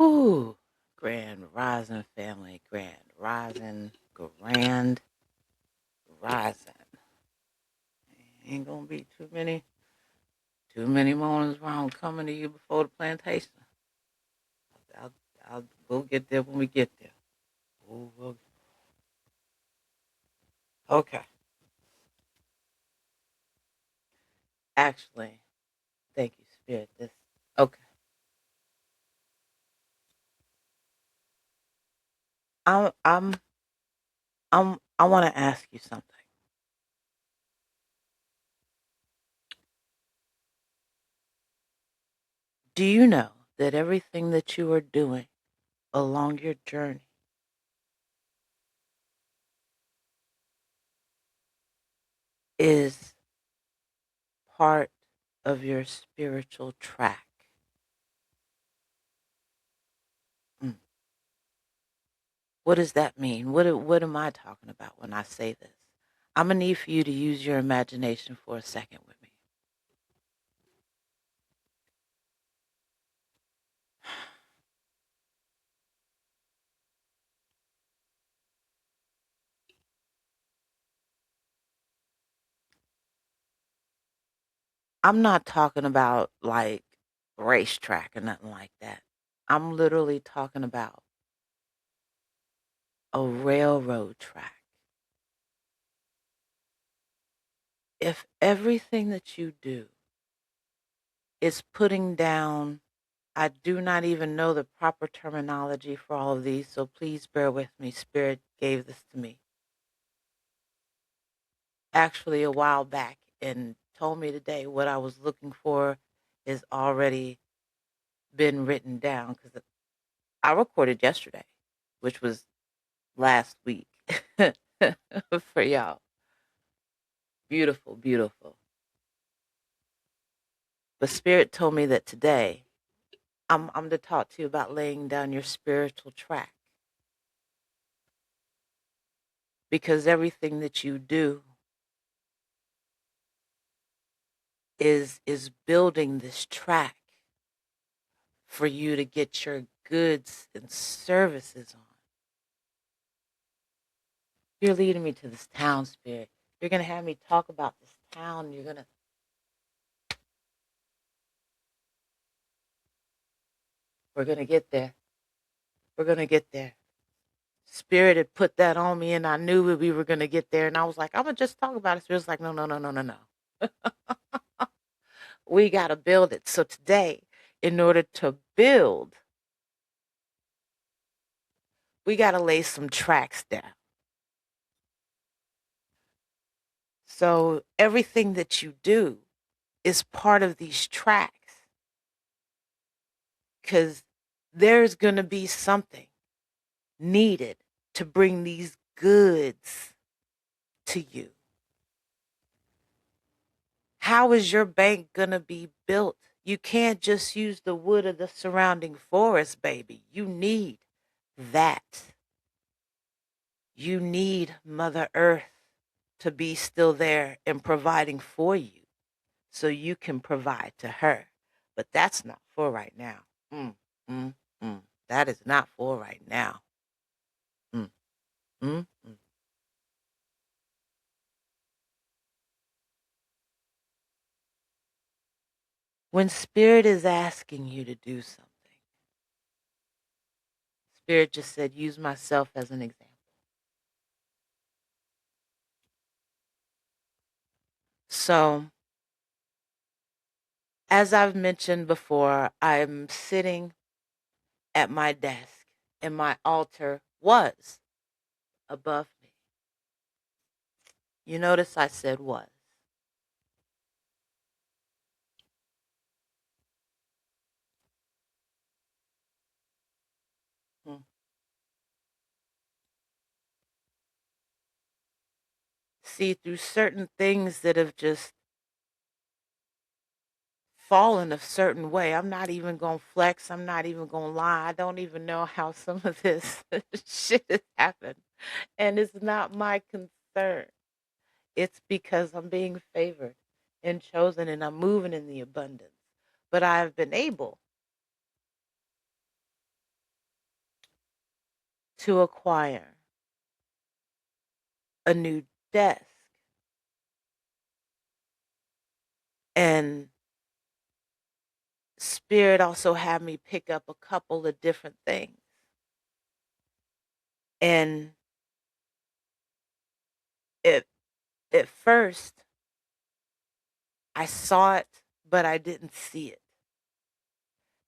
Ooh, grand rising family, grand rising, grand rising. Ain't gonna be too many mornings where I'm coming to you before the plantation. I'll, we'll get there when we get there. We'll, okay. Actually, thank you, Spirit. This okay. I'm I'm I want to ask you something. Do you know that everything that you are doing along your journey is part of your spiritual track? Mm. What does that mean? What am I talking about when I say this? I'm gonna need for you to use your imagination for a second with me. I'm not talking about like racetrack or nothing like that. I'm literally talking about a railroad track. If everything that you do is putting down, I do not even know the proper terminology for all of these, so please bear with me. Spirit gave this to me actually a while back and told me today what I was looking for is already been written down because I recorded yesterday, which was last week for y'all. Beautiful, beautiful. But Spirit told me that today I'm to talk to you about laying down your spiritual track because everything that you do is building this track for you to get your goods and services on. You're leading me to this town, Spirit. You're going to have me talk about this town. We're going to get there. We're going to get there. Spirit had put that on me and I knew we were going to get there. And I was like, I'm going to just talk about it. Spirit's like, no, no, no, no, no, no. We got to build it. So today, in order to build, we got to lay some tracks down. So everything that you do is part of these tracks because there's going to be something needed to bring these goods to you. How is your bank going to be built? You can't just use the wood of the surrounding forest, baby. You need that. You need Mother Earth to be still there and providing for you so you can provide to her. But that's not for right now. Mm, mm, mm. That is not for right now. Mm, mm, mm. When Spirit is asking you to do something, Spirit just said, use myself as an example. So, as I've mentioned before, I'm sitting at my desk and my altar was above me. You notice I said was. Hmm. See, through certain things that have just fallen a certain way, I'm not even going to flex. I'm not even going to lie. I don't even know how some of this shit has happened. And it's not my concern. It's because I'm being favored and chosen and I'm moving in the abundance. But I've been able to acquire a new desk. And Spirit also had me pick up a couple of different things. And it, at first, I saw it, but I didn't see it.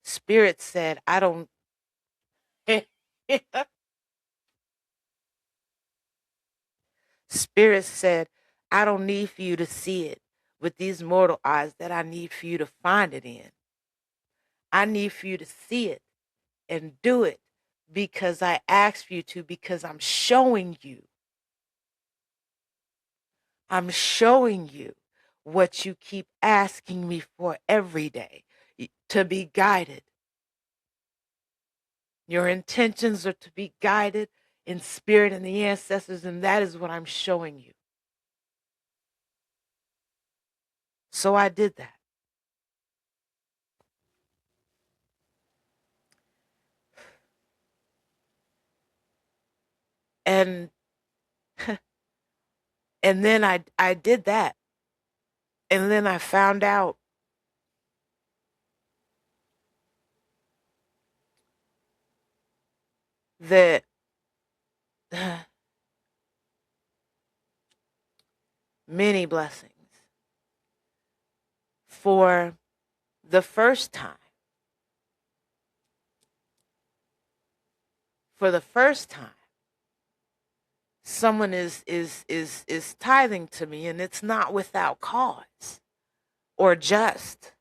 Spirit said, I don't. Spirit said, I don't need for you to see it with these mortal eyes that I need for you to find it in. I need for you to see it and do it because I asked you to, because I'm showing you. I'm showing you what you keep asking me for every day, to be guided. Your intentions are to be guided in spirit and the ancestors, and that is what I'm showing you. So I did that. And and then I did that. And then I found out that many blessings. For the first time, for the first time, someone is tithing to me, and it's not without cause or just.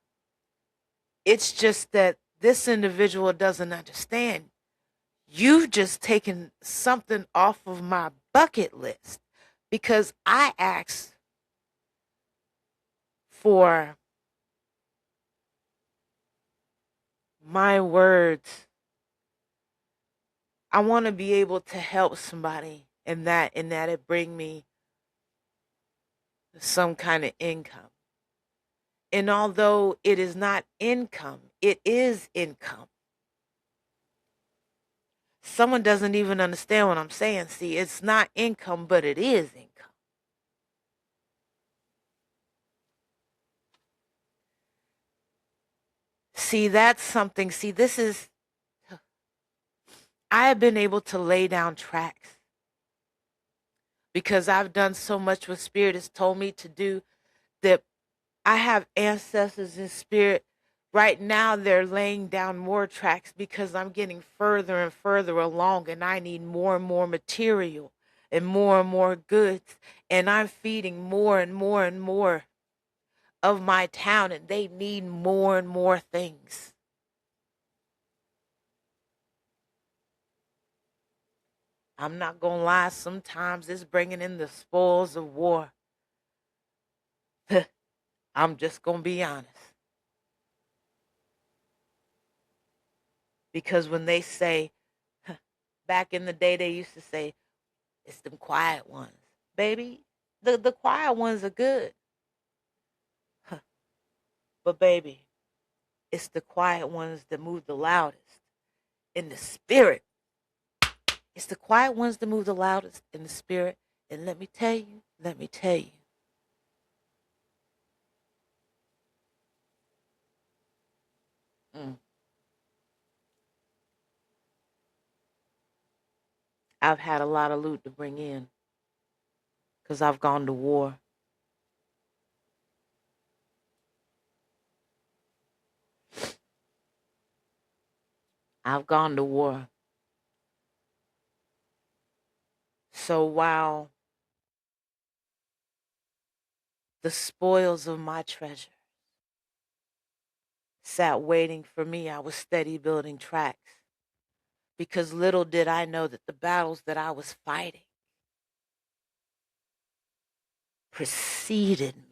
It's just that this individual doesn't understand. You've just taken something off of my bucket list because I asked for my words. I want to be able to help somebody, and that it bring me some kind of income. And although it is not income, it is income. Someone doesn't even understand what I'm saying. See, it's not income, but it is income. See, that's something. See, this is, I have been able to lay down tracks because I've done so much what Spirit has told me to do, that I have ancestors in spirit. Right now, they're laying down more tracks because I'm getting further and further along, and I need more and more material and more goods. And I'm feeding more and more and more of my town, and they need more and more things. I'm not going to lie, sometimes it's bringing in the spoils of war. I'm just going to be honest. Because when they say, back in the day, they used to say, it's them quiet ones. Baby, the quiet ones are good. But baby, it's the quiet ones that move the loudest in the spirit. It's the quiet ones that move the loudest in the spirit. And let me tell you, mm, I've had a lot of loot to bring in because I've gone to war. I've gone to war. So while the spoils of my treasure sat waiting for me, I was steady building tracks. Because little did I know that the battles that I was fighting preceded me.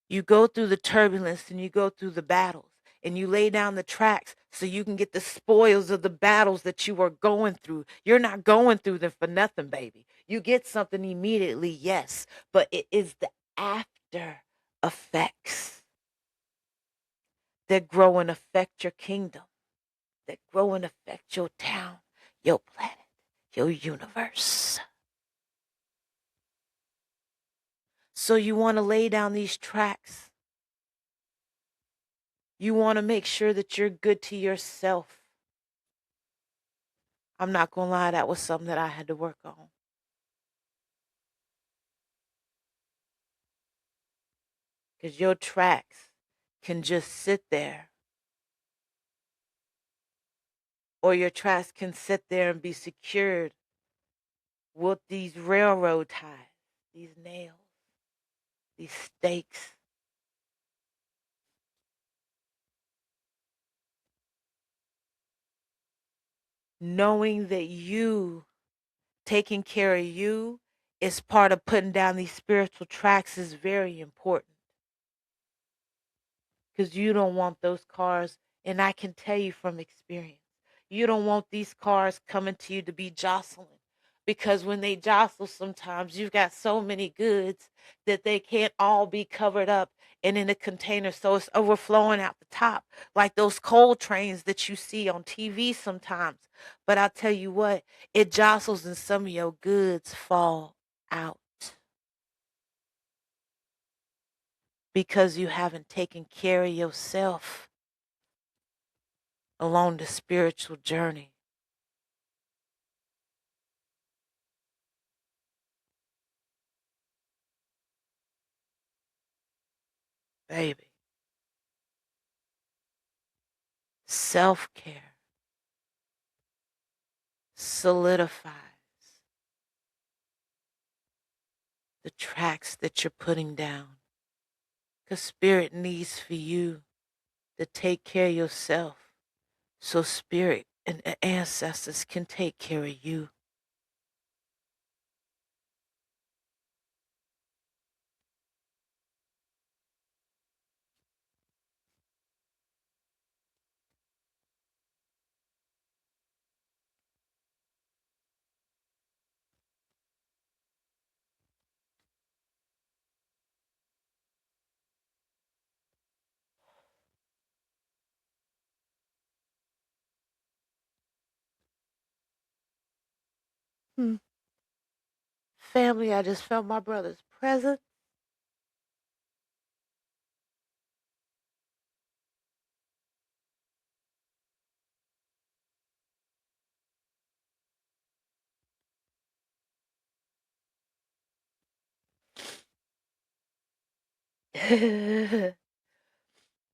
You go through the turbulence and you go through the battles. and you lay down the tracks so you can get the spoils of the battles that you are going through. You're not going through them for nothing, baby. You get something immediately, yes, but it is the after effects that grow and affect your kingdom, that grow and affect your town, your planet, your universe. So you want to lay down these tracks. You want to make sure that you're good to yourself. I'm not going to lie, that was something that I had to work on. Because your tracks can just sit there, or your tracks can sit there and be secured with these railroad ties, these nails, these stakes. Knowing that you taking care of you is part of putting down these spiritual tracks is very important, because you don't want those cars, and I can tell you from experience, you don't want these cars coming to you to be jostling, because when they jostle, sometimes you've got so many goods that they can't all be covered up and in a container, so it's overflowing out the top, like those coal trains that you see on TV sometimes. But I'll tell you what, it jostles and some of your goods fall out because you haven't taken care of yourself along the spiritual journey. Baby, self care solidifies the tracks that you're putting down. Because spirit needs for you to take care of yourself so spirit and ancestors can take care of you. Hmm. Family, I just felt my brother's presence.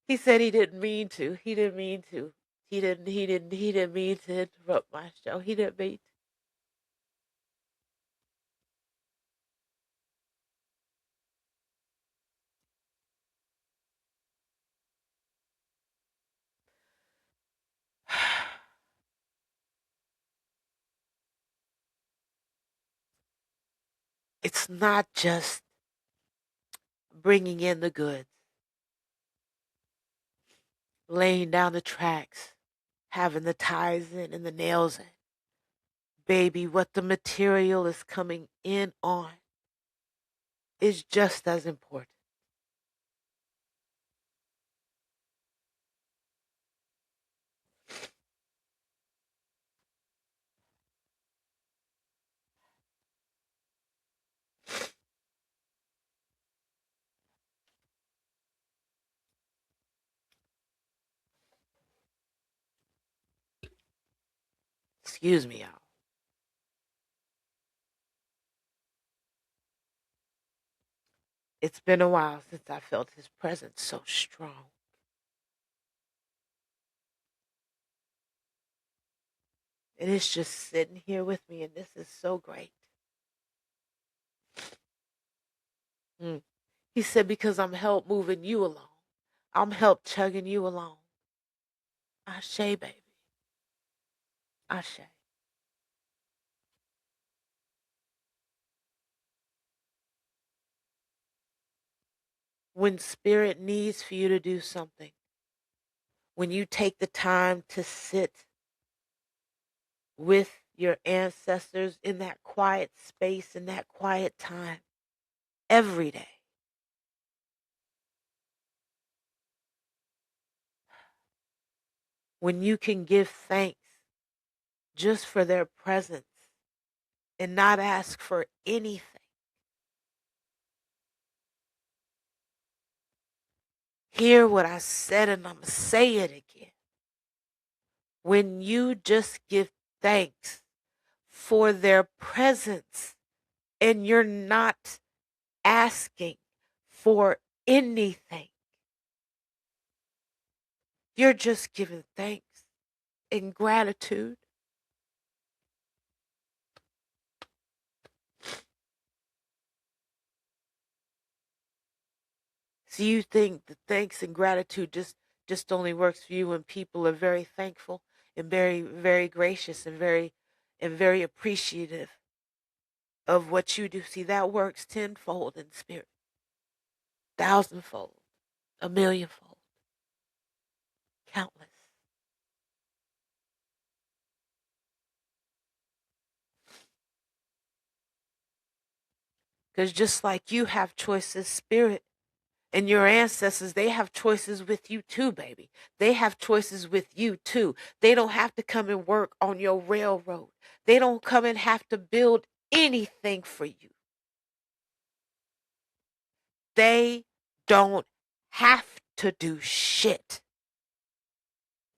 He said he didn't mean to. He didn't mean to. He didn't mean to interrupt my show. He didn't mean to. It's not just bringing in the goods, laying down the tracks, having the ties in and the nails in. Baby, what the material is coming in on is just as important. Excuse me, y'all. It's been a while since I felt his presence so strong. And it's just sitting here with me, and this is so great. Mm. He said, because I'm help moving you along. I'm help chugging you along. Ashe, baby. Ashe. When spirit needs for you to do something, when you take the time to sit with your ancestors in that quiet space, in that quiet time, every day, when you can give thanks just for their presence and not ask for anything. Hear what I said, and I'm going to say it again. When you just give thanks for their presence and you're not asking for anything, you're just giving thanks and gratitude. So you think the thanks and gratitude just only works for you when people are very thankful and very, very gracious and very appreciative of what you do. See, that works tenfold in spirit, thousandfold, a millionfold, countless. Because just like you have choices, spirit, and your ancestors, they have choices with you too, baby. They have choices with you too. They don't have to come and work on your railroad. They don't come and have to build anything for you. They don't have to do shit.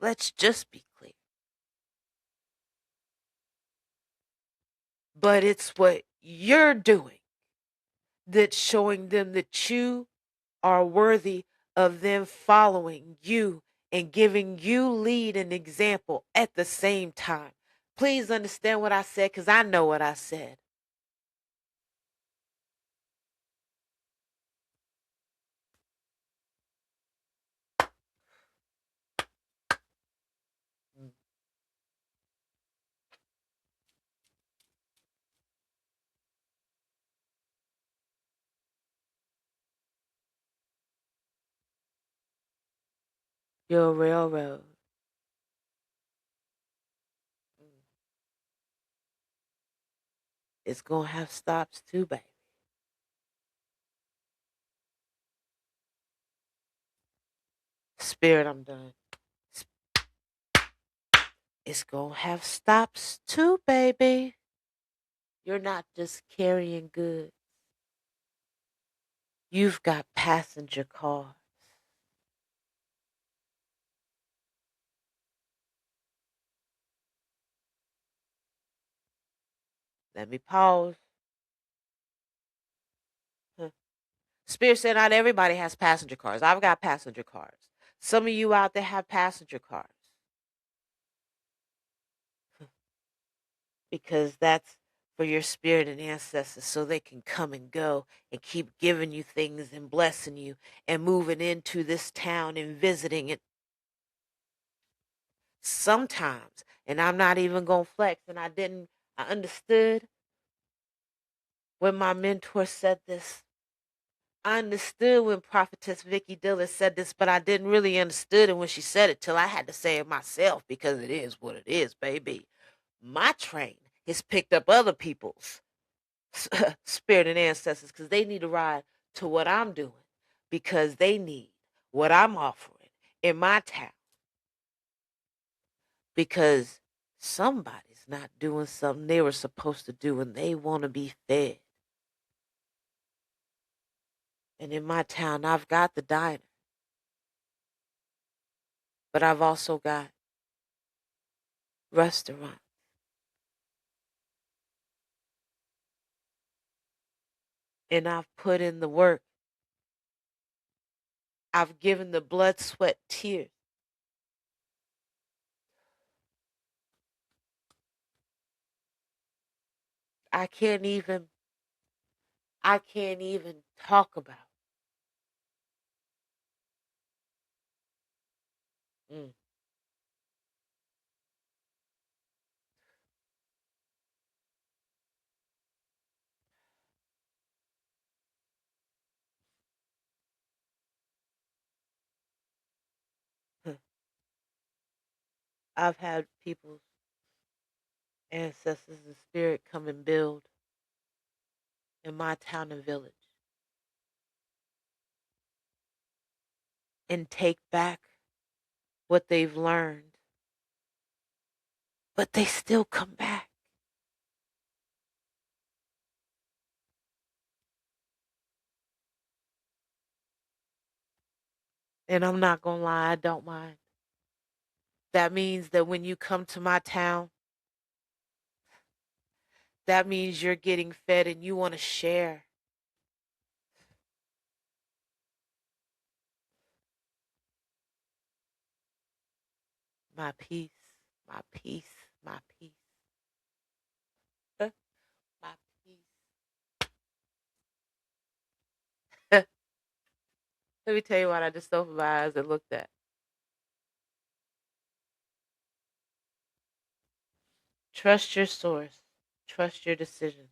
Let's just be clear. But it's what you're doing that's showing them that you are worthy of them following you and giving you lead and example at the same time. Please understand what I said because I know what I said. Your railroad. It's going to have stops too, baby. Spirit, I'm done. It's going to have stops too, baby. You're not just carrying goods. You've got passenger cars. Let me pause. Huh. Spirit said not everybody has passenger cars. I've got passenger cars. Some of you out there have passenger cars because that's for your spirit and ancestors so they can come and go and keep giving you things and blessing you and moving into this town and visiting it sometimes. And I'm not even going to flex. And I understood when my mentor said this. I understood when Prophetess Vicky Diller said this, but I didn't really understood it when she said it till I had to say it myself because it is what it is, baby. My train has picked up other people's spirit and ancestors because they need to ride to what I'm doing because they need what I'm offering in my town because somebody's not doing something they were supposed to do and they want to be fed. And in my town, I've got the diner, but I've also got restaurants. And I've put in the work. I've given the blood, sweat, tears. I can't even I can't even talk about. Mm. I've had people's ancestors in spirit come and build in my town and village and take back what they've learned, but they still come back. And I'm not going to lie, I don't mind. That means that when you come to my town, that means you're getting fed and you want to share. My peace, my peace, my peace, my peace. Let me tell you what I just opened my eyes and looked at. Trust your source. Trust your decisions.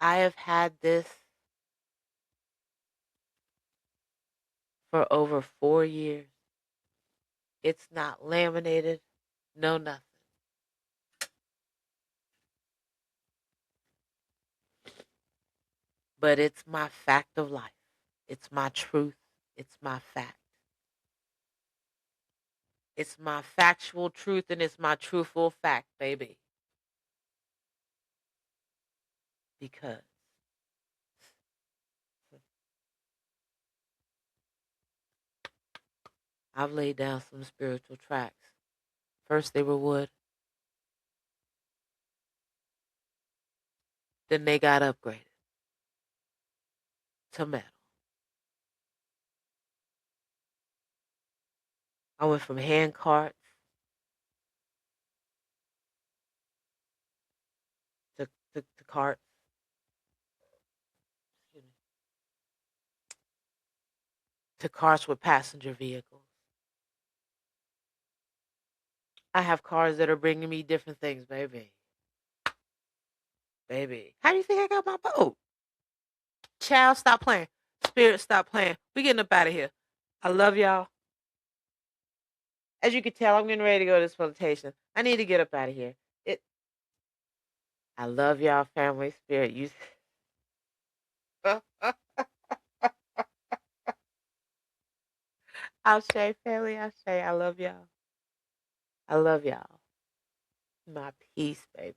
I have had this for over 4 years. It's not laminated, no nothing. But it's my fact of life. It's my truth. It's my fact. It's my factual truth and it's my truthful fact, baby. Because I've laid down some spiritual tracks. First they were wood, then they got upgraded to metal. I went from hand carts to carts, excuse me, to cars with passenger vehicles. I have cars that are bringing me different things, baby. Baby. How do you think I got my boat? Child, stop playing. Spirit, stop playing. We getting up out of here. I love y'all. As you can tell, I'm getting ready to go to this meditation. I need to get up out of here. It. I love y'all, family, spirit. You. I'll say, family. I'll say, I love y'all. I love y'all. My peace, baby.